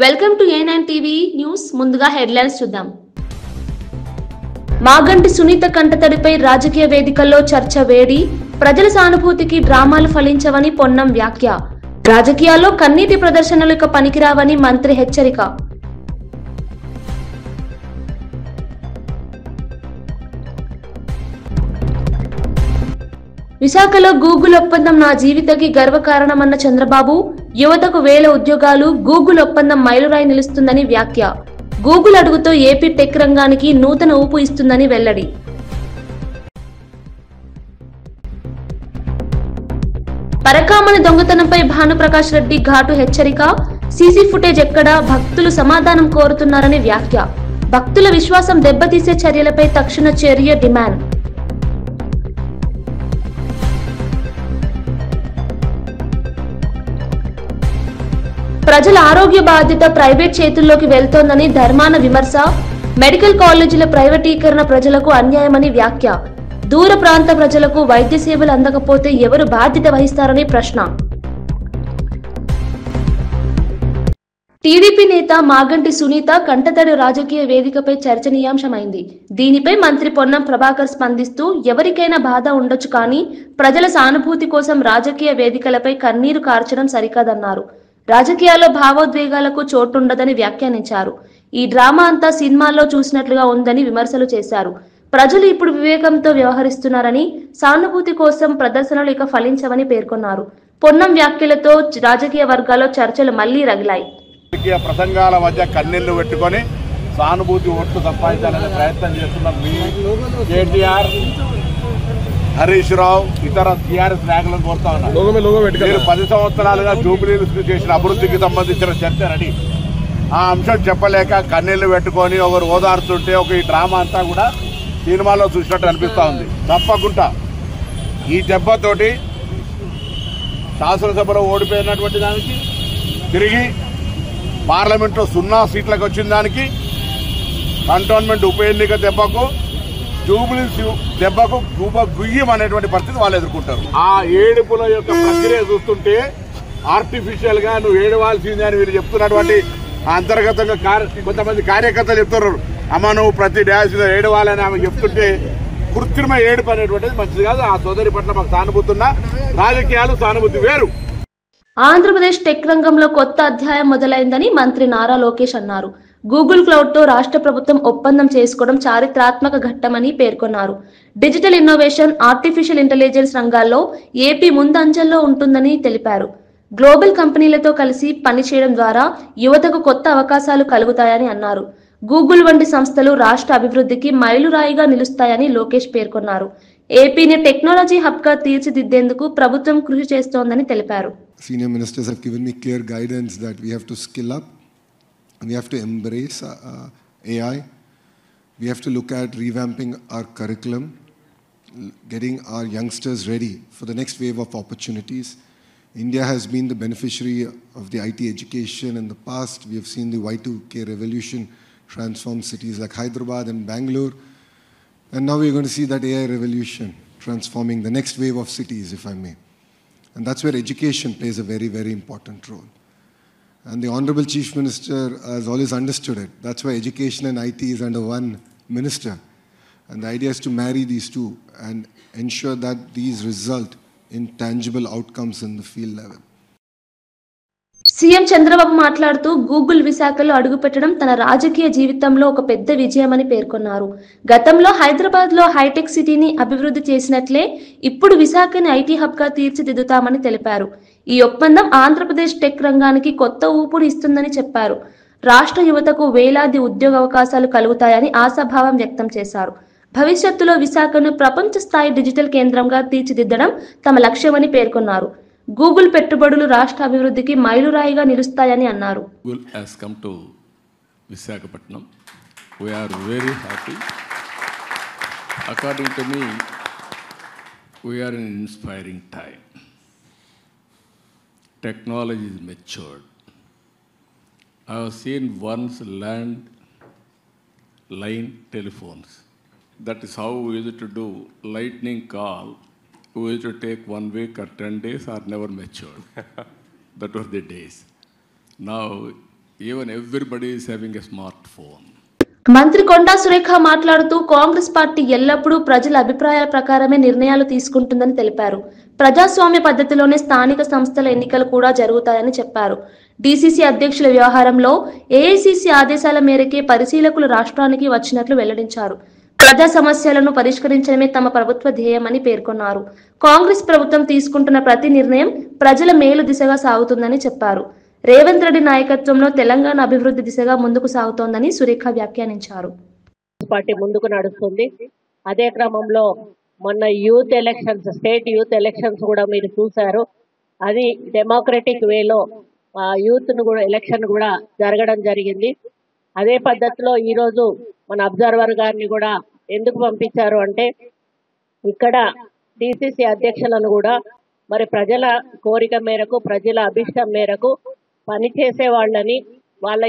Welcome to A9 TV news. ముందుగా headlines చూద్దాం. మాగంటి సునీత కంటతడిపై రాజకీయ వేదికల్లో చర్చ వేడి. ప్రజల సానుభూతికి డ్రామాలు ఫలించవని పొన్నం వ్యాఖ్య. రాజకీయాల్లో కన్నీటి ప్రదర్శనలు ఇక పనికిరావని మంత్రి హెచ్చరిక. విశాఖలో గూగుల్ ఒప్పందం నా జీవితకి గర్వకారణమన్న చంద్రబాబు. యువతకు 1000 ఉద్యోగాలు, గూగుల్ ఒప్పందం మైలురాయి నిలుస్తుందని వ్యాఖ్య. గూగుల్ అడుగుతో ఏపీ టెక్ రంగానికి నూతన ఊపు ఇస్తుందని వెల్లడి. పరకామణి దొంగతనంపై భానుప్రకాష్ రెడ్డి ఘాటు హెచ్చరిక. సీసీ ఫుటేజ్ ఎక్కడా, భక్తులు సమాధానం కోరుతున్నారని వ్యాఖ్య. భక్తుల విశ్వాసం దెబ్బతీసే చర్యలపై తక్షణ చర్య డిమాండ్. ప్రజల ఆరోగ్య బాధ్యత ప్రైవేట్ చేతుల్లోకి వెళ్తోందని ధర్మాన విమర్శ. మెడికల్ కాలేజీల ప్రైవేటీకరణ ప్రజలకు అన్యాయమని వ్యాఖ్య. దూర ప్రాంత ప్రజలకు వైద్య సేవలు అందకపోతే ఎవరు బాధ్యత వహిస్తారని ప్రశ్న. టీడీపీ నేత మాగంటి సునీత కంటతడి రాజకీయ వేదికపై చర్చనీయాంశమైంది. దీనిపై మంత్రి పొన్నం ప్రభాకర్ స్పందిస్తూ, ఎవరికైనా బాధ ఉండొచ్చు, కానీ ప్రజల సానుభూతి కోసం రాజకీయ వేదికలపై కన్నీరు కార్చడం సరికాదన్నారు. రాజకీయాల్లో భావోద్వేగాలకు చోటుండదని వ్యాఖ్యానించారు. ఈ డ్రామా అంతా సినిమాల్లో చూసినట్లుగా ఉందని విమర్శలు చేశారు. ప్రజలు ఇప్పుడు వివేకంతో వ్యవహరిస్తున్నారని, సానుభూతి కోసం ప్రదర్శనలు ఇక ఫలించవని పేర్కొన్నారు. పొన్నం వ్యాఖ్యలతో రాజకీయ వర్గాల్లో చర్చలు మళ్లీ రగిలాయి. ప్రసంగాల మధ్య కన్నీళ్లు పెట్టుకొని సానుభూతి ఓట్లు సంపాదించాలనే ప్రయత్నం చేస్తున్న కేటీఆర్, హరీష్ రావు, ఇతర టీఆర్ఎస్ నాయకులను కోరుతా ఉన్నారు. మీరు 10 సంవత్సరాలుగా జూబ్లీహిల్స్ చేసిన అభివృద్ధికి సంబంధించిన చర్చ రెడీ. ఆ అంశం చెప్పలేక కన్నీళ్లు పెట్టుకొని ఒకరు ఓదార్చుంటే ఈ డ్రామా అంతా కూడా సినిమాలో చూసినట్టు అనిపిస్తూ ఉంది. తప్పకుండా ఈ దెబ్బతోటి శాసనసభలో ఓడిపోయినటువంటి దానికి, తిరిగి పార్లమెంట్లో 0 సీట్లకు వచ్చిన దానికి, కంటోన్మెంట్ ఉప ఎన్నిక దెబ్బకు, జూబ్లీహిల్స్ దెబ్బకు గుయ్యం అనేటువంటి పరిస్థితి వాళ్ళు ఎదుర్కొంటారు. ఆ ఏడుపుల యొక్క ప్రక్రియ చూస్తుంటే ఆర్టిఫిషియల్ గా నువ్వు ఏడవాల్సిందే అని మీరు చెప్తున్నటువంటి అంతర్గతంగా కొంతమంది కార్యకర్తలు చెప్తున్నారు. అమ్మ నువ్వు ప్రతి డ్యాన్స్ ఏడవాలని ఆమె చెప్తుంటే కృత్రిమ ఏడుపు అనేటువంటిది మంచిది కాదు. ఆ సోదరి పట్ల మాకు సానుభూతి ఉన్నా, రాజకీయాలు సానుభూతి వేరు. ఆంధ్రప్రదేశ్ టెక్ రంగంలో కొత్త అధ్యాయం మొదలైందని మంత్రి నారా లోకేష్ అన్నారు. గూగుల్ క్లౌడ్ తో రాష్ట్ర ప్రభుత్వం ఒప్పందం చేసుకోవడం చారిత్రాత్మక ఘట్టమని పేర్కొన్నారు. డిజిటల్ ఇన్నోవేషన్, ఆర్టిఫిషియల్ ఇంటెలిజెన్స్ రంగాల్లో ఏపీ ముందంజల్లో ఉంటుందని తెలిపారు. గ్లోబల్ కంపెనీలతో కలిసి పనిచేయడం ద్వారా యువతకు కొత్త అవకాశాలు కలుగుతాయని అన్నారు. గూగుల్ వంటి సంస్థలు రాష్ట్ర అభివృద్ధికి మైలురాయిగా నిలుస్తాయని లోకేష్ పేర్కొన్నారు. ఏపీని టెక్నాలజీ హబ్ గా తీర్చిదిద్దేందుకు ప్రభుత్వం కృషి చేస్తోందని తెలిపారు. Senior ministers have given me clear guidance that we have to skill up. We have to embrace AI. We have to look at revamping our curriculum, getting our youngsters ready for the next wave of opportunities. India has been the beneficiary of the IT education in the past. We have seen the Y2K revolution transform cities like Hyderabad and Bangalore. And now we're going to see that AI revolution transforming the next wave of cities, if I may. And that's where education plays a very, very important role. And the Honorable Chief Minister has always understood it. That's why education and IT is under one minister. And the idea is to marry these two and ensure that these result in tangible outcomes in the field level. CM Chandrababu మాట్లాడుతూ, Google విశాఖలో అడుగుపెట్టడం తన రాజకీయ జీవితంలో ఒక పెద్ద విజయమని పేర్కొన్నారు. గతంలో హైదరాబాద్ లో హైటెక్ సిటీని అభివృద్ధి చేసినట్లే ఇప్పుడు విశాఖని ఐటీ హబ్ గా తీర్చిదిద్దుతామని తెలిపారు. ఈ ఒప్పందం ఆంధ్రప్రదేశ్ టెక్ రంగానికి కొత్త ఊపుని ఇస్తుందని చెప్పారు. రాష్ట్ర యువతకు వేలాది ఉద్యోగ అవకాశాలు కలుగుతాయని ఆశాభావం వ్యక్తం చేశారు. భవిష్యత్తులో విశాఖను ప్రపంచ స్థాయి డిజిటల్ కేంద్రంగా తీర్చిదిద్దడం తమ లక్ష్యమని పేర్కొన్నారు. గూగుల్ పెట్టుబడులు రాష్ట్ర అభివృద్ధికి మైలురాయిగా నిలుస్తాయని అన్నారు. Google has come to Visakhapatnam. We are very happy. According to me, we are in an inspiring time. Technology is matured. I have seen once line telephones. That is how we used to do lightning call. We used to take 1 week or 10 days or never matured. That were the days. Now Even everybody is having a smartphone. మంత్రి కొండా సురేఖ మాట్లాడుతూ Congress party ఎల్లప్పుడూ ప్రజల అభిప్రాయాల ప్రకారమే నిర్ణయాలు తీసుకుంటుందని తెలిపారు. ప్రజాస్వామ్య పద్ధతిలోనే స్థానిక సంస్థల ఎన్నికలు కూడా జరుగుతాయని చెప్పారు. డీసీసీ అధ్యక్షుల వ్యవహారంలో ఏఐసీసీ ఆదేశాల మేరకే పరిశీలకులు రాష్ట్రానికి వచ్చినట్లు వెల్లడించారు. ప్రజా సమస్యలను పరిష్కరించడమే తమ ప్రభుత్వ ధ్యేయమని పేర్కొన్నారు. కాంగ్రెస్ ప్రభుత్వం తీసుకుంటున్న ప్రతి నిర్ణయం ప్రజల మేలు దిశగా సాగుతుందని చెప్పారు. రేవంత్ రెడ్డి నాయకత్వంలో తెలంగాణ అభివృద్ధి దిశగా ముందుకు సాగుతోందని సురేఖ వ్యాఖ్యానించారు. పార్టీ ముందుకు నడుస్తుంది. అదే క్రమంలో మొన్న youth elections, state youth elections కూడా మీరు చూశారు. అది డెమోక్రటిక్ వేలో యూత్ ను కూడా ఎలక్షన్ కూడా జరగడం జరిగింది. అదే పద్ధతిలో ఈరోజు మన అబ్జర్వర్ గారిని కూడా ఎందుకు పంపించారు అంటే, ఇక్కడ డిసిసి అధ్యక్షులను కూడా మరి ప్రజల కోరిక మేరకు, ప్రజల అభిష్టం మేరకు పనిచేసే వాళ్ళని, వాళ్ళ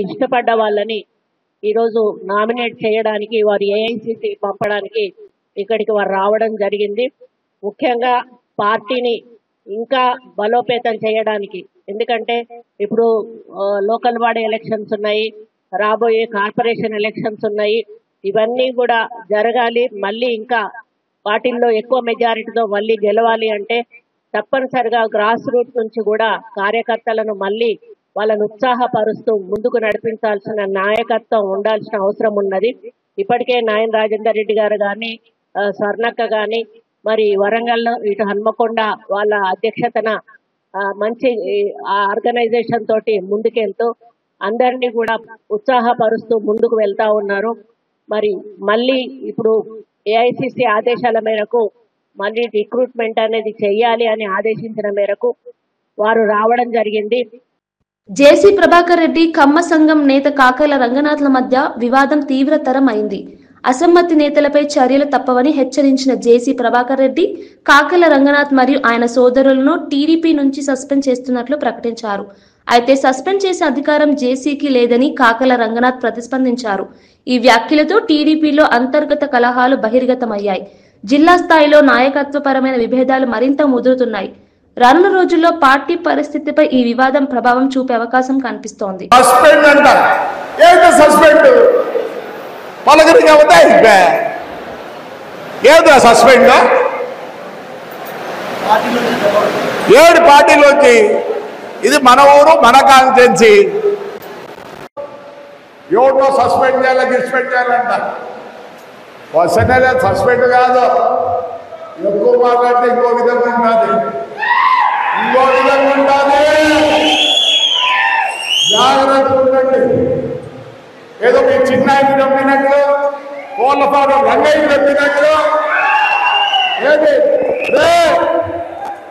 ఇష్టపడ్డ వాళ్ళని ఈరోజు నామినేట్ చేయడానికి, వారు ఏఐసిసి పంపడానికి ఇక్కడికి వారు రావడం జరిగింది. ముఖ్యంగా పార్టీని ఇంకా బలోపేతం చేయడానికి. ఎందుకంటే ఇప్పుడు లోకల్ బాడీ ఎలక్షన్స్ ఉన్నాయి, రాబోయే కార్పొరేషన్ ఎలక్షన్స్ ఉన్నాయి. ఇవన్నీ కూడా జరగాలి. మళ్ళీ ఇంకా పార్టీల్లో ఎక్కువ మెజారిటీతో మళ్ళీ గెలవాలి అంటే తప్పనిసరిగా గ్రాస్ రూట్ నుంచి కూడా కార్యకర్తలను మళ్ళీ వాళ్ళను ఉత్సాహపరుస్తూ ముందుకు నడిపించాల్సిన నాయకత్వం ఉండాల్సిన అవసరం ఉన్నది. ఇప్పటికే నాయన రాజేందర్ రెడ్డి గారు కానీ, స్వర్ణక్క కానీ, మరి వరంగల్లో ఇటు హన్మకొండ వాళ్ళ అధ్యక్షతన మంచి ఆర్గనైజేషన్ తోటి ముందుకెళ్తూ అందరినీ కూడా ఉత్సాహపరుస్తూ ముందుకు వెళ్తా ఉన్నారు. మరి మళ్ళీ ఇప్పుడు ఏఐసిసి ఆదేశాల మేరకు మళ్ళీ రిక్రూట్మెంట్ అనేది చెయ్యాలి అని ఆదేశించిన మేరకు వారు రావడం జరిగింది. జేసీ ప్రభాకర్ రెడ్డి, కమ్మ సంఘం నేత కాకర్ల రంగనాథ్ల మధ్య వివాదం తీవ్రతరం అయింది. అసమ్మతి నేతలపై చర్యలు తప్పవని హెచ్చరించిన జేసీ ప్రభాకర్ రెడ్డి, కాకర్ల రంగనాథ్ మరియు ఆయన సోదరులను టీడీపీ నుంచి సస్పెండ్ చేస్తున్నట్లు ప్రకటించారు. అయితే సస్పెండ్ చేసే అధికారం జేసీకి లేదని కాకర్ల రంగనాథ్ ప్రతిస్పందించారు. ఈ వ్యాఖ్యలతో టీడీపీలో అంతర్గత కలహాలు బహిర్గతమయ్యాయి. జిల్లా స్థాయిలో నాయకత్వపరమైన విభేదాలు మరింత ముదురుతున్నాయి. రానున్న రోజుల్లో పార్టీ పరిస్థితిపై ఈ వివాదం ప్రభావం చూపే అవకాశం కనిపిస్తోంది. ఏడు పార్టీలోకి ఇది మన ఊరు, మన కాన్స్టిట్యున్సీ. ఎవరినో సస్పెండ్ చేయాలి, గిస్పెండ్ చేయాలంట. సస్పెండ్ కాదు, ఎక్కువ మాట్లాడితే ఇంకో విధంగా ఉంటుంది, జాగ్రత్త ఉండండి. ఏదో మీ చిన్నాయికి నమ్మినట్లు, కోళ్ళపాడు రంగయ్యకి నమ్మినట్లు ఏది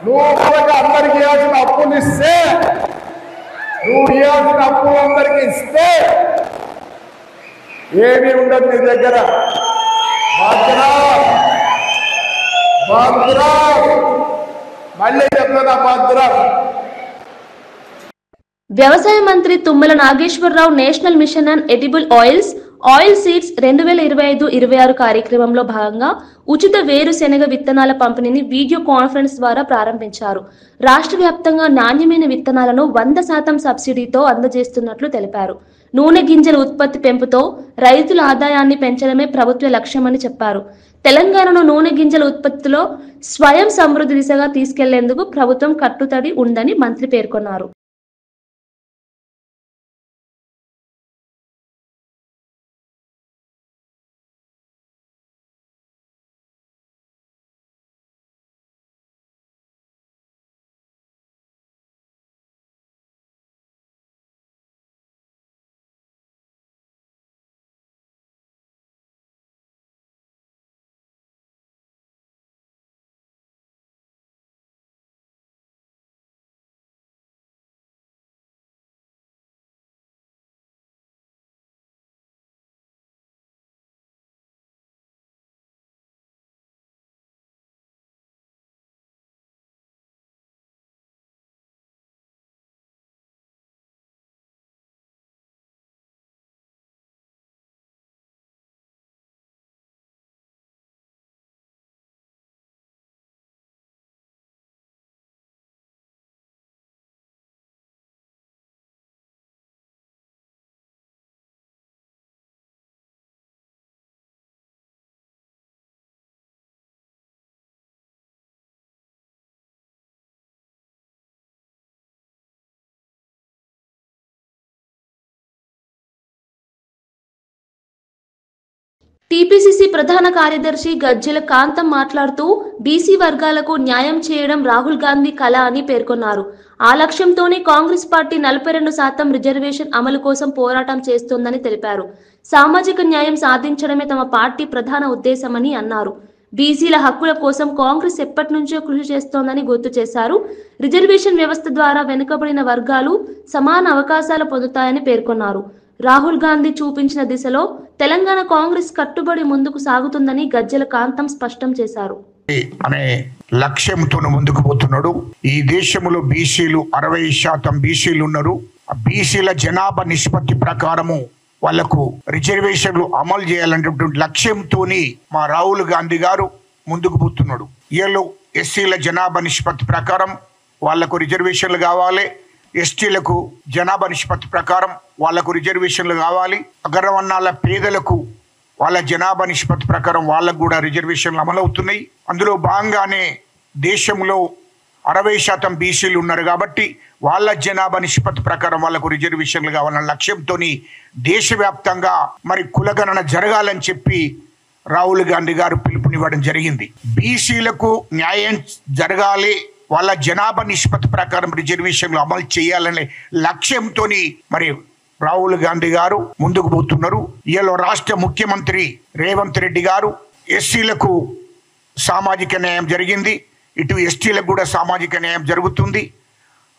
నువ్వు కనుక అందరికి ఇవ్వాల్సిన అప్పులు ఇస్తే, నువ్వు ఇవ్వాల్సిన అప్పులు అందరికి ఇస్తే ఏమీ ఉండదు నీ దగ్గర. మళ్ళీ చెప్తున్నా భద్రం. వ్యవసాయ మంత్రి Tummala Nageswara Rao national mission on edible oil seeds 2025-26 కార్యక్రమంలో భాగంగా ఉచిత వేరుశెనగ విత్తనాల పంపిణీని వీడియో కాన్ఫరెన్స్ ద్వారా ప్రారంభించారు. రాష్ట్ర వ్యాప్తంగా నాణ్యమైన విత్తనాలను 100% సబ్సిడీతో అందజేస్తున్నట్లు తెలిపారు. నూనె గింజల ఉత్పత్తి పెంపుతో రైతుల ఆదాయాన్ని పెంచడమే ప్రభుత్వ లక్ష్యమని చెప్పారు. తెలంగాణను నూనె గింజల ఉత్పత్తిలో స్వయం సమృద్ధి దిశగా తీసుకెళ్లేందుకు ప్రభుత్వం కట్టుతడి ఉందని మంత్రి పేర్కొన్నారు. టీపీసీసీ ప్రధాన కార్యదర్శి గజ్జెల కాంతం మాట్లాడుతూ బీసీ వర్గాలకు న్యాయం చేయడం రాహుల్ గాంధీ కళ అని పేర్కొన్నారు. ఆ లక్ష్యంతోనే కాంగ్రెస్ పార్టీ 42% రిజర్వేషన్ అమలు కోసం పోరాటం చేస్తోందని తెలిపారు. సామాజిక న్యాయం సాధించడమే తమ పార్టీ ప్రధాన ఉద్దేశమని అన్నారు. బీసీల హక్కుల కోసం కాంగ్రెస్ ఎప్పటి నుంచో కృషి చేస్తోందని గుర్తు చేశారు. రిజర్వేషన్ వ్యవస్థ ద్వారా వెనుకబడిన వర్గాలు సమాన అవకాశాలు పొందుతాయని పేర్కొన్నారు. రాహుల్ గాంధీ చూపించిన దిశలో తెలంగాణ కాంగ్రెస్ కట్టుబడి ముందుకు సాగుతుందని గజ్జెల కాంతం స్పష్టం చేశారు. అనే లక్ష్యంతో ముందుకు పోతున్నాడు. ఈ దేశంలో బీసీలు 60% బీసీలు ఉన్నారు. బీసీల జనాభా నిష్పత్తి ప్రకారము వాళ్లకు రిజర్వేషన్లు అమలు చేయాలనేటువంటి లక్ష్యంతో మా రాహుల్ గాంధీ గారు ముందుకు పోతున్నాడు. వీళ్ళు ఎస్సీల జనాభా నిష్పత్తి ప్రకారం వాళ్లకు రిజర్వేషన్లు కావాలి, ఎస్టీలకు జనాభా నిష్పత్తి ప్రకారం వాళ్లకు రిజర్వేషన్లు కావాలి, అగ్రవర్ణాల పేదలకు వాళ్ళ జనాభా నిష్పత్తి ప్రకారం వాళ్ళకు కూడా రిజర్వేషన్లు అమలవుతున్నాయి. అందులో భాగంగానే దేశంలో 60% బీసీలు ఉన్నారు కాబట్టి వాళ్ళ జనాభా నిష్పత్తి ప్రకారం వాళ్ళకు రిజర్వేషన్లు కావాలన్న లక్ష్యంతో దేశవ్యాప్తంగా మరి కులగణన జరగాలని చెప్పి రాహుల్ గాంధీ గారు పిలుపునివ్వడం జరిగింది. బీసీలకు న్యాయం జరగాలి, వాళ్ళ జనాభా నిష్పత్తి ప్రకారం రిజర్వేషన్లు అమలు చేయాలనే లక్ష్యంతో మరి రాహుల్ గాంధీ గారు ముందుకు పోతున్నారు. ఈలో రాష్ట్ర ముఖ్యమంత్రి రేవంత్ రెడ్డి గారు ఎస్సీలకు సామాజిక న్యాయం జరిగింది, ఇటు ఎస్టీలకు కూడా సామాజిక న్యాయం జరుగుతుంది.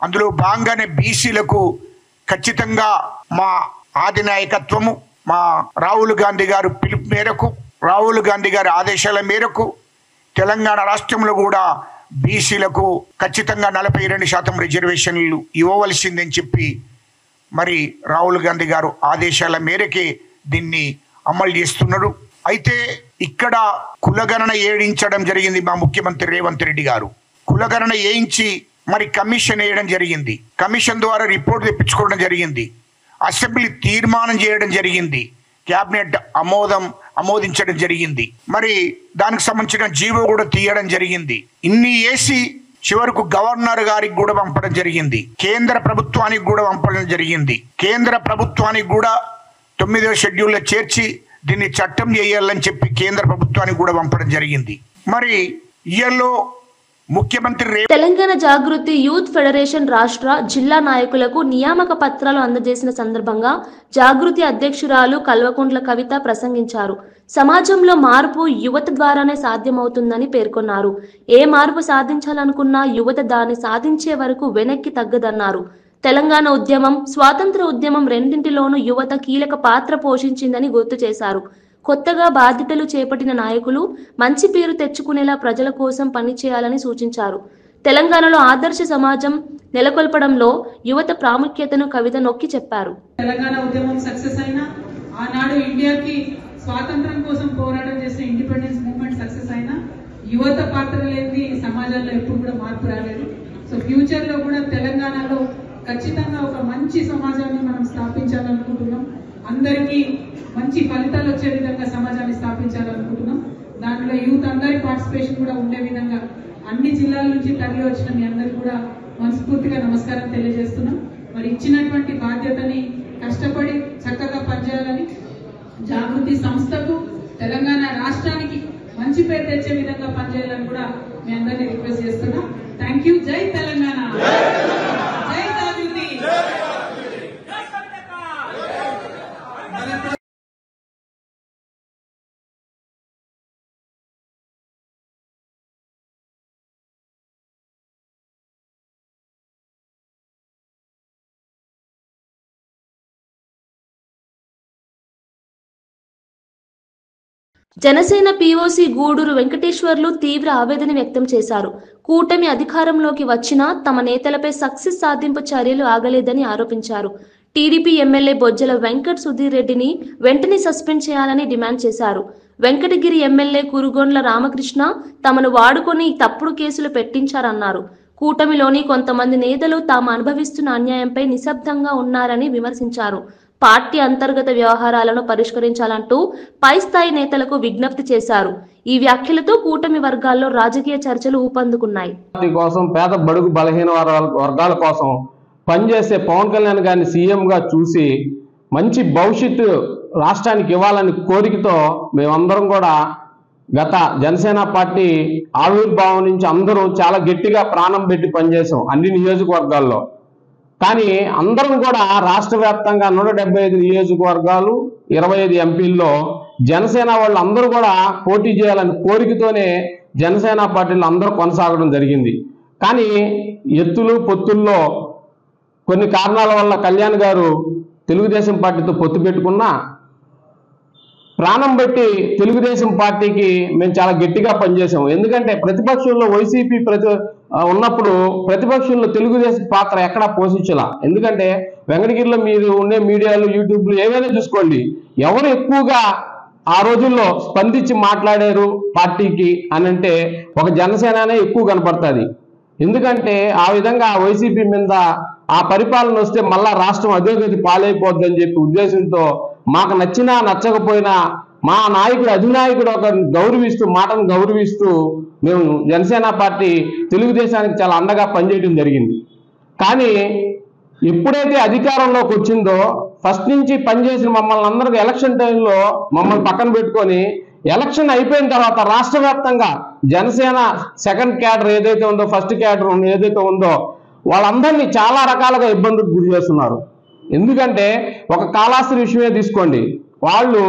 అందులో భాగంగానే బీసీలకు ఖచ్చితంగా మా అధినాయకత్వము మా రాహుల్ గాంధీ గారు పిలుపు మేరకు, రాహుల్ గాంధీ గారి ఆదేశాల మేరకు తెలంగాణ రాష్ట్రంలో కూడా బీసీలకు ఖచ్చితంగా 42% రిజర్వేషన్లు ఇవ్వవలసిందని చెప్పి మరి రాహుల్ గాంధీ గారు ఆదేశాల మేరకే దీన్ని అమలు చేస్తున్నారు. అయితే ఇక్కడ కులగణన ఏడించడం జరిగింది. మా ముఖ్యమంత్రి రేవంత్ రెడ్డి గారు కులగణన వేయించి మరి కమిషన్ వేయడం జరిగింది. కమిషన్ ద్వారా రిపోర్ట్ తెప్పించుకోవడం జరిగింది. అసెంబ్లీ తీర్మానం చేయడం జరిగింది. క్యాబినెట్ ఆమోదించడం జరిగింది. మరి దానికి సంబంధించిన జీవో కూడా తీయడం జరిగింది. ఇన్ని వేసి చివరకు గవర్నర్ గారికి కూడా పంపడం జరిగింది. కేంద్ర ప్రభుత్వానికి కూడా పంపడం జరిగింది. కేంద్ర ప్రభుత్వానికి కూడా 9వ షెడ్యూల్లో చేర్చి దీన్ని చట్టం చేయాలని చెప్పి కేంద్ర ప్రభుత్వానికి కూడా పంపడం జరిగింది. మరి ఇయర్లో ముఖ్యమంత్రి తెలంగాణ జాగృతి యూత్ ఫెడరేషన్ రాష్ట్ర జిల్లా నాయకులకు నియామక పత్రాలు అందజేసిన సందర్భంగా జాగృతి అధ్యక్షురాలు కల్వకుంట్ల కవిత ప్రసంగించారు. సమాజంలో మార్పు యువత ద్వారానే సాధ్యమవుతుందని పేర్కొన్నారు. ఏ మార్పు సాధించాలనుకున్నా యువత దాన్ని సాధించే వరకు వెనక్కి తగ్గదన్నారు. తెలంగాణ ఉద్యమం, స్వాతంత్ర ఉద్యమం రెండింటిలోనూ యువత కీలక పాత్ర పోషించిందని గుర్తు చేశారు. కొత్తగా బాధ్యతలు చేపట్టిన నాయకులు మంచి పేరు తెచ్చుకునేలా ప్రజల కోసం పనిచేయాలని సూచించారు. తెలంగాణలో ఆదర్శ సమాజం నెలకొల్పడంలో యువత ప్రాముఖ్యతను కవిత నొక్కి చెప్పారు. తెలంగాణ ఉద్యమం సక్సెస్ అయినా, ఆనాడు ఇండియాకి స్వాతంత్రం కోసం పోరాటం చేసిన ఇండిపెండెన్స్ మూవ్మెంట్ సక్సెస్ అయినా యువత పాత్ర లేని సమాజంలో ఎప్పుడు కూడా మార్పు రాలేదు. సో ఫ్యూచర్ లో కూడా తెలంగాణలో ఖచ్చితంగా ఒక మంచి సమాజాన్ని మనం స్థాపించాలనుకుంటున్నాం. అందరికీ మంచి ఫలితాలు వచ్చే విధంగా సమాజాన్ని స్థాపించాలనుకుంటున్నాం. దాంట్లో యూత్ అందరి పార్టిసిపేషన్ కూడా ఉండే విధంగా అన్ని జిల్లాల నుంచి తరలి వచ్చిన మీ అందరికీ కూడా మనస్ఫూర్తిగా నమస్కారం తెలియజేస్తున్నాం. మరి ఇచ్చినటువంటి బాధ్యతని కష్టపడి చక్కగా పనిచేయాలని జాగృతి సంస్థకు, తెలంగాణ రాష్ట్రానికి మంచి పేరు తెచ్చే విధంగా పనిచేయాలని కూడా మీ అందరినీ రిక్వెస్ట్ చేస్తున్నాం. Thank you. జై తెలంగాణ, జై జాగృతి. జనసేన పీఓసీ గూడూరు వెంకటేశ్వర్లు తీవ్ర ఆవేదన వ్యక్తం చేశారు. కూటమి అధికారంలోకి వచ్చినా తమ నేతలపై సక్సెస్ సాధింపు చర్యలు ఆగలేదని ఆరోపించారు. టీడీపీ ఎమ్మెల్యే బొజ్జల వెంకట్ సుధీర్ రెడ్డిని వెంటనే సస్పెండ్ చేయాలని డిమాండ్ చేశారు. వెంకటగిరి ఎమ్మెల్యే కురుగొండ్ల రామకృష్ణ తమను వాడుకొని తప్పుడు కేసులు పెట్టించారన్నారు. కూటమిలోని కొంతమంది నేతలు తాము అనుభవిస్తున్న అన్యాయంపై నిశ్శబ్దంగా ఉన్నారని విమర్శించారు. పార్టీ అంతర్గత వ్యవహారాలను పరిష్కరించాలంటూ పై స్థాయి నేతలకు విజ్ఞప్తి చేశారు. ఈ వ్యాఖ్యలతో కూటమి వర్గాల్లో రాజకీయ చర్చలు ఊపందుకున్నాయి. కోసం పేద బడుగు బలహీన వర్గాల కోసం పనిచేసే పవన్ కళ్యాణ్ గారిని సీఎంగా చూసి మంచి భవిష్యత్తు రాష్ట్రానికి ఇవ్వాలని కోరికతో మేమందరం కూడా గత జనసేన పార్టీ ఆవిర్భావం నుంచి అందరూ చాలా గట్టిగా ప్రాణం పెట్టి పనిచేసాం అన్ని నియోజకవర్గాల్లో. కానీ అందరం కూడా రాష్ట్ర వ్యాప్తంగా 175 నియోజకవర్గాలు 25 ఎంపీల్లో జనసేన వాళ్ళు అందరూ కూడా పోటీ చేయాలని కోరికతోనే జనసేన పార్టీలు అందరూ కొనసాగడం జరిగింది. కానీ ఎత్తులు పొత్తుల్లో కొన్ని కారణాల వల్ల కళ్యాణ్ గారు తెలుగుదేశం పార్టీతో పొత్తు పెట్టుకున్నా ప్రాణం బట్టి తెలుగుదేశం పార్టీకి మేము చాలా గట్టిగా పనిచేసాం. ఎందుకంటే ప్రతిపక్షంలో వైసీపీ ఉన్నప్పుడు ప్రతిపక్షంలో తెలుగుదేశం పాత్ర ఎక్కడా పోషించాల. ఎందుకంటే వెంకటగిరిలో మీరు ఉండే మీడియాలు యూట్యూబ్లు ఏవైనా చూసుకోండి, ఎవరు ఎక్కువగా ఆ రోజుల్లో స్పందించి మాట్లాడారు పార్టీకి అని అంటే ఒక జనసేననే ఎక్కువ కనపడుతుంది. ఎందుకంటే ఆ విధంగా వైసీపీ మీద ఆ పరిపాలన వస్తే మళ్ళా రాష్ట్రం అధోగతి పాలైపోద్దని చెప్పి ఉద్దేశంతో మాకు నచ్చినా నచ్చకపోయినా మా నాయకుడు అధినాయకుడు ఒక గౌరవిస్తూ మాటను గౌరవిస్తూ మేము జనసేన పార్టీ తెలుగుదేశానికి చాలా అండగా పనిచేయడం జరిగింది. కానీ ఎప్పుడైతే అధికారంలోకి వచ్చిందో ఫస్ట్ నుంచి పనిచేసిన మమ్మల్ని అందరికీ ఎలక్షన్ టైంలో మమ్మల్ని పక్కన పెట్టుకొని ఎలక్షన్ అయిపోయిన తర్వాత రాష్ట్ర వ్యాప్తంగా జనసేన సెకండ్ క్యాడర్ ఏదైతే ఉందో ఫస్ట్ క్యాడర్ ఏదైతే ఉందో వాళ్ళందరినీ చాలా రకాలుగా ఇబ్బందులకు గురి చేస్తున్నారు. ఎందుకంటే ఒక కాళాస్త్రి విషయమే తీసుకోండి, వాళ్ళు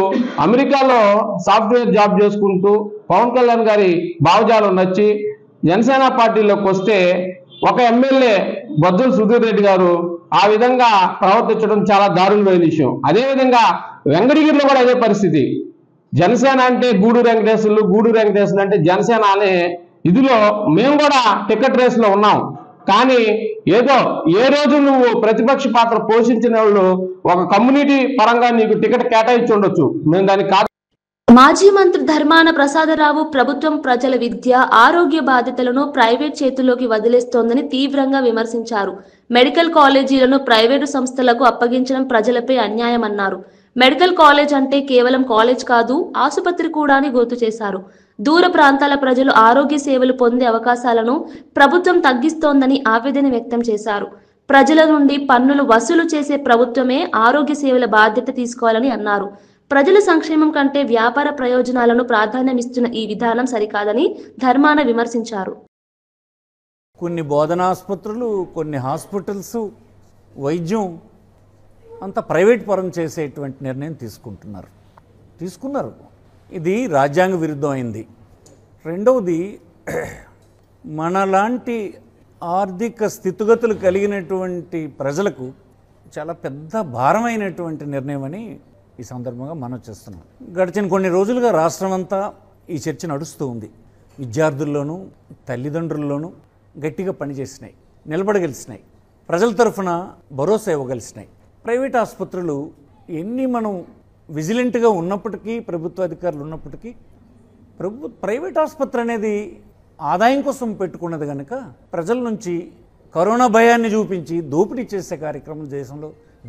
అమెరికాలో సాఫ్ట్వేర్ జాబ్ చేసుకుంటూ పవన్ కళ్యాణ్ గారి భావజాలం నచ్చి జనసేన పార్టీలోకి వస్తే ఒక ఎమ్మెల్యే బొజ్జల సుధీర్ రెడ్డి గారు ఆ విధంగా ప్రవర్తించడం చాలా దారుణమైన విషయం. అదేవిధంగా వెంకటగిరిలో కూడా అదే పరిస్థితి. జనసేన అంటే గూడూరు వెంకటేశ్వర్లు అంటే జనసేన అనే ఇదిలో మేము కూడా టికెట్ రేస్లో ఉన్నాం. కానీ ఏదో ఏ రోజు నువ్వు ప్రతిపక్ష పాత్ర పోషించిన వాళ్ళు ఒక కమ్యూనిటీ పరంగా నీకు టికెట్ కేటాయించి ఉండొచ్చు, మేము దానికి కాదు. మాజీ మంత్రి ధర్మాన ప్రసాదరావు ప్రభుత్వం ప్రజల విద్య ఆరోగ్య బాధ్యతలను ప్రైవేట్ చేతుల్లోకి వదిలేస్తోందని తీవ్రంగా విమర్శించారు. మెడికల్ కాలేజీలను ప్రైవేటు సంస్థలకు అప్పగించడం ప్రజలపై అన్యాయమన్నారు. మెడికల్ కాలేజ్ అంటే కేవలం కాలేజ్ కాదు, ఆసుపత్రి కూడా అని గుర్తు చేశారు. దూర ప్రాంతాల ప్రజలు ఆరోగ్య సేవలు పొందే అవకాశాలను ప్రభుత్వం తగ్గిస్తోందని ఆవేదన వ్యక్తం చేశారు. ప్రజల నుండి పన్నులు వసూలు చేసే ప్రభుత్వమే ఆరోగ్య సేవల బాధ్యత తీసుకోవాలని అన్నారు. ప్రజల సంక్షేమం కంటే వ్యాపార ప్రయోజనాలను ప్రాధాన్యమిస్తున్న ఈ విధానం సరికాదని ధర్మాన విమర్శించారు. కొన్ని బోధనాసుపత్రులు, కొన్ని హాస్పిటల్స్, వైద్యం అంతా ప్రైవేట్ పరం చేసేటువంటి నిర్ణయం తీసుకున్నారు. ఇది రాజ్యాంగ విరుద్ధమైంది. రెండవది, మనలాంటి ఆర్థిక స్థితిగతులు కలిగినటువంటి ప్రజలకు చాలా పెద్ద భారమైనటువంటి నిర్ణయం అని ఈ సందర్భంగా మనం చేస్తున్నాం. గడిచిన కొన్ని రోజులుగా రాష్ట్రం అంతా ఈ చర్చ నడుస్తూ ఉంది. విద్యార్థుల్లోనూ తల్లిదండ్రుల్లోనూ గట్టిగా పనిచేసినాయి, నిలబడగలిసినాయి, ప్రజల తరఫున భరోసా ఇవ్వగలిసినాయి. ప్రైవేట్ ఆసుపత్రులు ఎన్ని మనం విజిలెంట్గా ఉన్నప్పటికీ, ప్రభుత్వ అధికారులు ఉన్నప్పటికీ, ప్రైవేట్ ఆసుపత్రి అనేది ఆదాయం కోసం పెట్టుకున్నది కనుక ప్రజల నుంచి కరోనా భయాన్ని చూపించి దోపిడీ చేసే కార్యక్రమం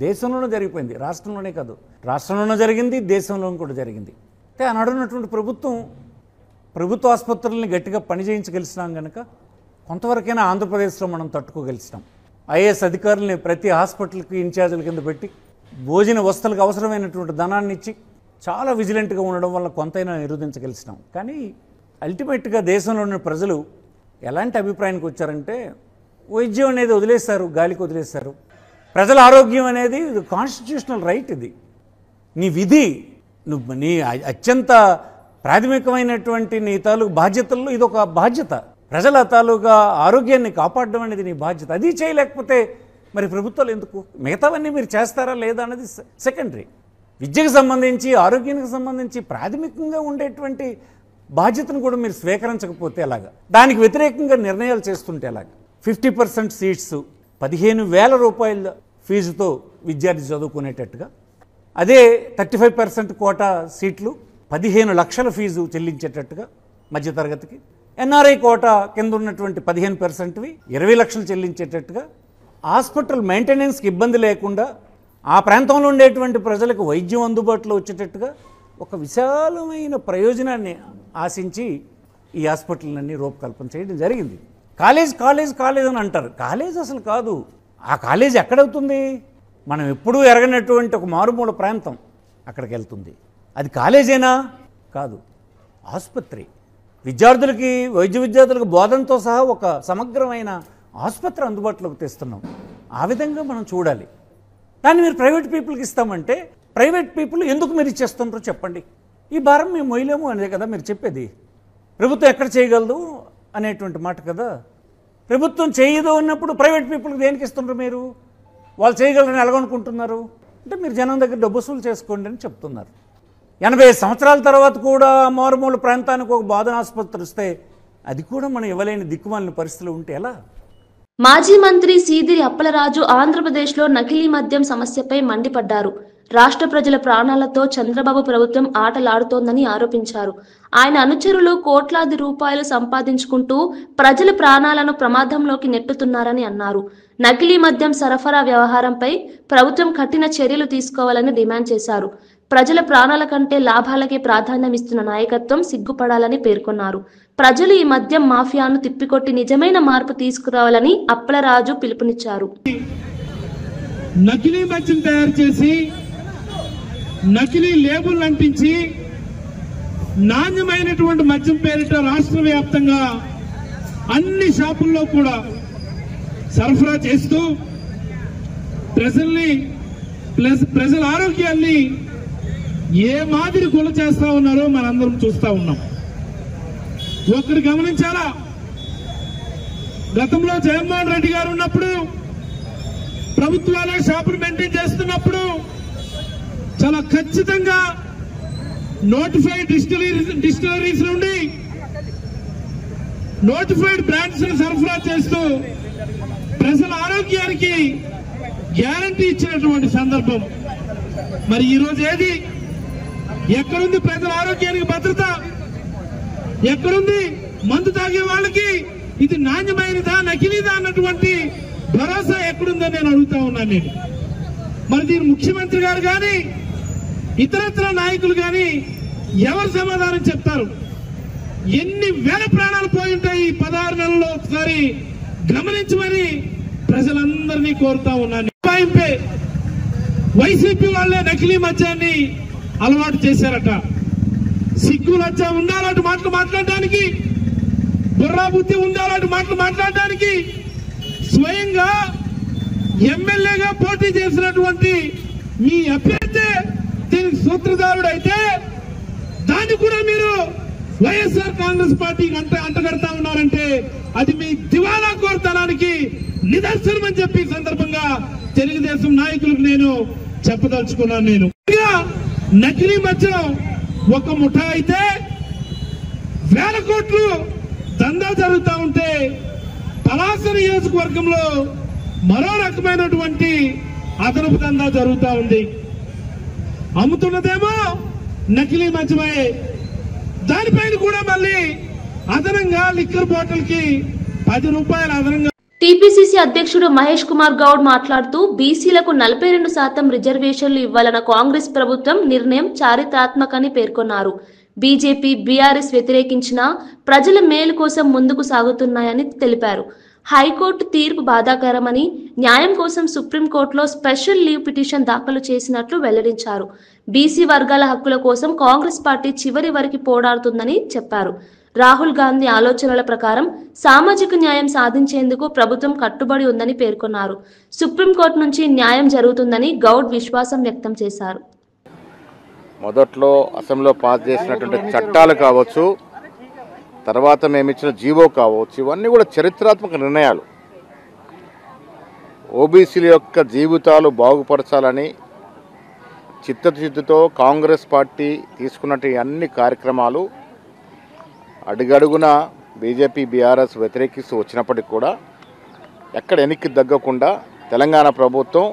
దేశంలోనే జరిగిపోయింది. రాష్ట్రంలోనే కాదు, రాష్ట్రంలోనే జరిగింది, దేశంలోనూ కూడా జరిగింది. అంటే ఆనాడున్నటువంటి ప్రభుత్వ ఆసుపత్రుల్ని గట్టిగా పనిచేయించగలిసినాం కనుక కొంతవరకైనా ఆంధ్రప్రదేశ్లో మనం తట్టుకోగలిసినాం. ఐఏఎస్ అధికారులని ప్రతి హాస్పిటల్కి ఇన్ఛార్జీల కింద పెట్టి భోజన వస్తువులకు అవసరమైనటువంటి ధనాన్ని ఇచ్చి చాలా విజిలెంట్గా ఉండడం వల్ల కొంతైనా నిరోధించగలిసినాం. కానీ అల్టిమేట్గా దేశంలోని ప్రజలు ఎలాంటి అభిప్రాయానికి వచ్చారంటే వైద్యం అనేది వదిలేశారు, గాలికి వదిలేశారు. ప్రజల ఆరోగ్యం అనేది కాన్స్టిట్యూషనల్ రైట్, ఇది నీ విధి, నీ అత్యంత ప్రాథమికమైనటువంటి నీ తాలూకు బాధ్యతల్లో ఇదొక బాధ్యత. ప్రజల తాలూకా ఆరోగ్యాన్ని కాపాడడం అనేది నీ బాధ్యత. అది చేయలేకపోతే మరి ప్రభుత్వాలు ఎందుకు? మిగతావన్నీ మీరు చేస్తారా లేదా అనేది సెకండరీ. విద్యకు సంబంధించి, ఆరోగ్యానికి సంబంధించి ప్రాథమికంగా ఉండేటువంటి బాధ్యతను కూడా మీరు స్వీకరించకపోతే ఎలాగా? దానికి వ్యతిరేకంగా నిర్ణయాలు చేస్తుంటే ఎలాగా? 50% సీట్స్ 15,000 రూపాయల ఫీజుతో విద్యార్థి చదువుకునేటట్టుగా, అదే 35% కోటా సీట్లు 15 లక్షల ఫీజు చెల్లించేటట్టుగా మధ్యతరగతికి, ఎన్ఆర్ఐ కోటా కింద ఉన్నటువంటి 15%వి 20 లక్షలు చెల్లించేటట్టుగా, హాస్పిటల్ మెయింటెనెన్స్కి ఇబ్బంది లేకుండా ఆ ప్రాంతంలో ఉండేటువంటి ప్రజలకు వైద్యం అందుబాటులో వచ్చేటట్టుగా ఒక విశాలమైన ప్రయోజనాన్ని ఆశించి ఈ హాస్పిటల్ని రూపకల్పన చేయడం జరిగింది. కాలేజ్ అని అంటారు. కాలేజ్ అసలు కాదు. ఆ కాలేజ్ ఎక్కడవుతుంది? మనం ఎప్పుడూ ఎరగనటువంటి ఒక మారుమూల ప్రాంతం. అక్కడికి వెళ్తుంది. అది కాలేజేనా? కాదు, ఆసుపత్రి. విద్యార్థులకి, వైద్య విద్యార్థులకు బోధనతో సహా ఒక సమగ్రమైన ఆసుపత్రి అందుబాటులోకి తెస్తున్నాం. ఆ విధంగా మనం చూడాలి. దాన్ని మీరు ప్రైవేట్ పీపుల్కి ఇస్తామంటే ప్రైవేట్ పీపుల్ ఎందుకు మీరు ఇచ్చేస్తుంటారో చెప్పండి. ఈ భారం మేము మొయ్యలేము అనే కదా మీరు చెప్పేది. ప్రభుత్వం ఎక్కడ చేయగలదు అనేటువంటి మాట కదా. ప్రభుత్వం చేయదు అన్నప్పుడు ప్రైవేట్ పీపుల్కి దేనికి ఇస్తుంటారు మీరు? వాళ్ళు చేయగలరని ఎలాగనుకుంటున్నారు? అంటే మీరు జనం దగ్గర డబ్బు వసూలు చేసుకోండి అని చెప్తున్నారు. 85 సంవత్సరాల తర్వాత కూడా మారుమూల ప్రాంతానికి ఒక బోధన ఆసుపత్రి వస్తే అది కూడా మనం ఇవ్వలేని దిక్కుమాలిన పరిస్థితులు ఉంటే ఎలా? మాజీ మంత్రి సీదిరి అప్పలరాజు ఆంధ్రప్రదేశ్లో నకిలీ మద్యం సమస్యపై మండిపడ్డారు. రాష్ట్ర ప్రజల ప్రాణాలతో చంద్రబాబు ప్రభుత్వం ఆటలాడుతోందని ఆరోపించారు. ఆయన అనుచరులు కోట్లాది రూపాయలు సంపాదించుకుంటూ ప్రజల ప్రాణాలను ప్రమాదంలోకి నెట్టుతున్నారని అన్నారు. నకిలీ మద్యం సరఫరా వ్యవహారంపై ప్రభుత్వం కఠిన చర్యలు తీసుకోవాలని డిమాండ్ చేశారు. ప్రజల ప్రాణాల కంటే లాభాలకే ప్రాధాన్యమిస్తున్న నాయకత్వం సిగ్గుపడాలని పేర్కొన్నారు. ప్రజలు ఈ మద్యం మాఫియాను తిప్పికొట్టి నిజమైన మార్పు తీసుకురావాలని అప్పలరాజు పిలుపునిచ్చారు. నకిలీ మద్యం తయారు చేసి నకిలీ లేబుల్ అంటించి నాణ్యమైనటువంటి మద్యం పేరిట రాష్ట్ర వ్యాప్తంగా అన్ని షాపుల్లో కూడా సరఫరా చేస్తూ ప్రజల ఆరోగ్యాన్ని ఏ మాదిరి గుల చేస్తా ఉన్నారో మనందరం చూస్తా ఉన్నాం. ఒకరు గమనించాలా, గతంలో జగన్మోహన్ రెడ్డి గారు ఉన్నప్పుడు ప్రభుత్వాలే షాపులు మెయింటైన్ చేస్తున్నప్పుడు చాలా ఖచ్చితంగా నోటిఫైడ్ డిస్టిలరీస్ నుండి నోటిఫైడ్ బ్రాండ్స్ ని సరఫరా చేస్తూ ప్రజల ఆరోగ్యానికి గ్యారంటీ ఇచ్చినటువంటి సందర్భం. మరి ఈ రోజు ఏది? ఎక్కడుంది ప్రజల ఆరోగ్యానికి భద్రత? ఎక్కడుంది మందు తాగే వాళ్ళకి ఇది నాణ్యమైనదా నకిలీదా అన్నటువంటి భరోసా ఎక్కడుందని నేను అడుగుతా ఉన్నాను నేను. మరి దీని ముఖ్యమంత్రి గారు కానీ ఇతరత్ర నాయకులు కానీ ఎవరు సమాధానం చెప్తారు? ఎన్ని వేల ప్రాణాలు పోయి ఉంటాయి ఈ 16 నెలల్లో ఒకసారి గమనించమని ప్రజలందరినీ కోరుతా ఉన్నాను. వైసీపీ వాళ్ళే నకిలీ మద్యాన్ని అలవాటు చేశారట. సిగ్గు లజ్జ ఉండాలంటే మాటలు మాట్లాడడానికి, బుర్రా బుద్ధి ఉండాలంటే మాటలు మాట్లాడడానికి స్వయంగా ఎమ్మెల్యేగా పోటీ చేసినటువంటి మీ అభ్యర్థి దీనికి సూత్రధారుడైతే దాన్ని కూడా మీరు వైఎస్ఆర్ కాంగ్రెస్ పార్టీకి అంటగడతా ఉన్నారంటే అది మీ దివాలా కోరుతనానికి నిదర్శనం అని చెప్పి సందర్భంగా తెలుగుదేశం నాయకులకు నేను చెప్పదలుచుకున్నాను. నేను నకిలీ మద్యం ఒక ముఠా అయితే వేల కోట్లు దందా జరుగుతూ ఉంటే పలాస నియోజకవర్గంలో మరో రకమైనటువంటి అదనపు దందా జరుగుతూ ఉంది. అమ్ముతున్నదేమో నకిలీ మద్యమే, దానిపైన కూడా మళ్ళీ అదనంగా లిక్కర్ బాటిల్ కి 10 రూపాయలు అదనంగా. టీపీసీసీ అధ్యక్షుడు మహేష్ కుమార్ గౌడ్ మాట్లాడుతూ బీసీలకు 42% రిజర్వేషన్లు ఇవ్వాలన్న కాంగ్రెస్ ప్రభుత్వం నిర్ణయం చారిత్రాత్మకని పేర్కొన్నారు. బీజేపీ, బీఆర్ఎస్ వ్యతిరేకించినా ప్రజల మేలు కోసం ముందుకు సాగుతున్నాయని తెలిపారు. హైకోర్టు తీర్పు బాధాకరమని, న్యాయం కోసం సుప్రీంకోర్టులో స్పెషల్ లీవ్ పిటిషన్ దాఖలు చేసినట్లు వెల్లడించారు. బీసీ వర్గాల హక్కుల కోసం కాంగ్రెస్ పార్టీ చివరి వరకు పోరాడుతుందని చెప్పారు. రాహుల్ గాంధీ ఆలోచనల ప్రకారం సామాజిక న్యాయం సాధించేందుకు ప్రభుత్వం కట్టుబడి ఉందని పేర్కొన్నారు. సుప్రీంకోర్టు నుంచి న్యాయం జరుగుతుందని గౌడ్ విశ్వాసం వ్యక్తం చేశారు. మొదట్లో అసెంబ్లీలో పాస్ చేసినటువంటి చట్టాలు కావచ్చు, తర్వాత మేమిచ్చిన జీవో కావచ్చు, ఇవన్నీ కూడా చరిత్రాత్మక నిర్ణయాలు. ఓబీసీల యొక్క జీవితాలు బాగుపరచాలని చిత్తశుద్ధితో కాంగ్రెస్ పార్టీ తీసుకున్నట్టు అన్ని కార్యక్రమాలు అడుగడుగున బీజేపీ, బీఆర్ఎస్ వ్యతిరేకిస్తూ వచ్చినప్పటికీ కూడా ఎక్కడ వెనక్కి తగ్గకుండా తెలంగాణ ప్రభుత్వం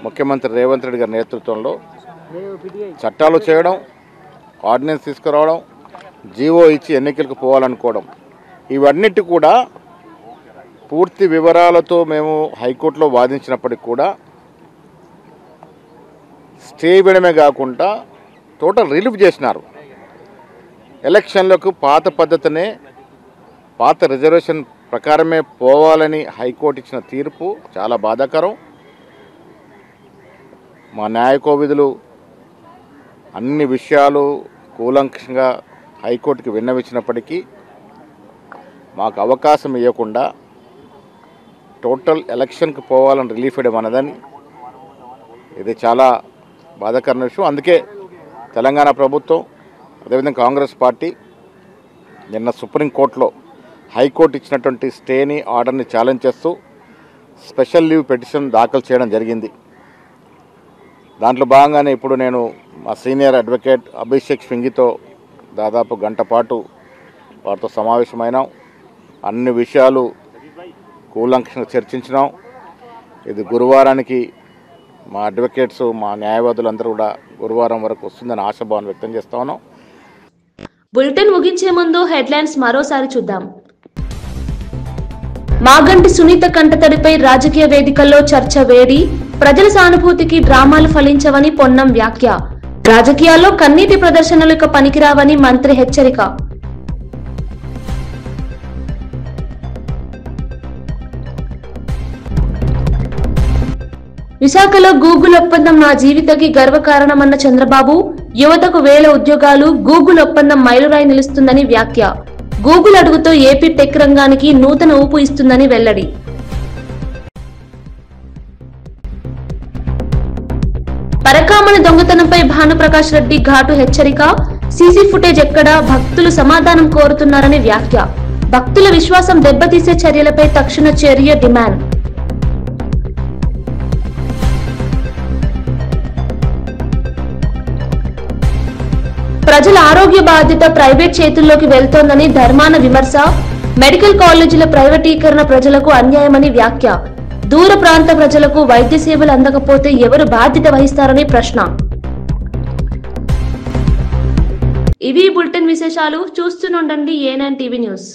ముఖ్యమంత్రి రేవంత్ రెడ్డి గారి నేతృత్వంలో చట్టాలు చేయడం, ఆర్డినెన్స్ తీసుకురావడం, జీవో ఇచ్చి ఎన్నికలకు పోవాలనుకోవడం, ఇవన్నిటి కూడా పూర్తి వివరాలతో మేము హైకోర్టులో వాదించినప్పటికి కూడా స్టే ఇవ్వడమే కాకుండా టోటల్ రిలీఫ్ చేసినారు. ఎలక్షన్లకు పాత పద్ధతినే, పాత రిజర్వేషన్ ప్రకారమే పోవాలని హైకోర్టు ఇచ్చిన తీర్పు చాలా బాధాకరం. మా న్యాయ కోవిదులు అన్ని విషయాలు కూలంకషంగా హైకోర్టుకి విన్నవించినప్పటికీ మాకు అవకాశం ఇవ్వకుండా టోటల్ ఎలక్షన్కి పోవాలని రిలీఫ్ ఇవ్వడం అన్నదని ఇది చాలా బాధాకరమైన విషయం. అందుకే తెలంగాణ ప్రభుత్వం అదేవిధంగా కాంగ్రెస్ పార్టీ నిన్న సుప్రీంకోర్టులో హైకోర్టు ఇచ్చినటువంటి స్టేని ఆర్డర్ని ఛాలెంజ్ చేస్తూ స్పెషల్ లీవ్ పిటిషన్ దాఖలు చేయడం జరిగింది. దాంట్లో భాగంగానే ఇప్పుడు నేను మా సీనియర్ అడ్వకేట్ అభిషేక్ సింగితో దాదాపు గంట పాటు వారితో సమావేశమైనాం. అన్ని విషయాలు కూలంకషంగా చర్చించినాం. ఇది గురువారానికి మా అడ్వకేట్స్ మా న్యాయవాదులందరూ కూడా గురువారం వరకు వస్తుందని ఆశాభావం వ్యక్తం చేస్తా ఉన్నాం. బులెటిన్ ముగించే ముందు హెడ్లైన్స్ మరోసారి చూద్దాం. మాగంటి సునీత కంటతడిపై రాజకీయ వేదికల్లో చర్చ వేడి, ప్రజల సానుభూతికి డ్రామాలు ఫలించవని పొన్నం వ్యాఖ్య. రాజకీయాల్లో కన్నీటి ప్రదర్శనలు ఇక పనికిరావని మంత్రి హెచ్చరిక. విశాఖలో గూగుల్ ఒప్పందం నా జీవితకి గర్వకారణమన్న చంద్రబాబు, యువతకు 1000 ఉద్యోగాలు, గూగుల్ ఒప్పందం మైలురాయి నిలుస్తుందని వ్యాఖ్య. గూగుల్ అడుగుతో ఏపీ టెక్ రంగానికి నూతన ఊపు ఇస్తుందని వెల్లడి. పరకామణ దొంగతనంపై భానుప్రకాష్ రెడ్డి ఘాటు హెచ్చరిక. సీసీ ఫుటేజ్ ఎక్కడా, భక్తులు సమాధానం కోరుతున్నారని వ్యాఖ్య. భక్తుల విశ్వాసం దెబ్బతీసే చర్యలపై తక్షణ చర్య డిమాండ్. ప్రజల ఆరోగ్య బాధ్యత ప్రైవేట్ చేతుల్లోకి వెళ్తోందని ధర్మాన విమర్శ. మెడికల్ కాలేజీల ప్రైవేటీకరణ ప్రజలకు అన్యాయమని వ్యాఖ్య. దూర ప్రాంత ప్రజలకు వైద్య సేవలు అందకపోతే ఎవరు బాధ్యత వహిస్తారని ప్రశ్న. ఇవి బులెటిన్ విశేషాలు. చూస్తూనే ఉండండి A9 టీవీ న్యూస్.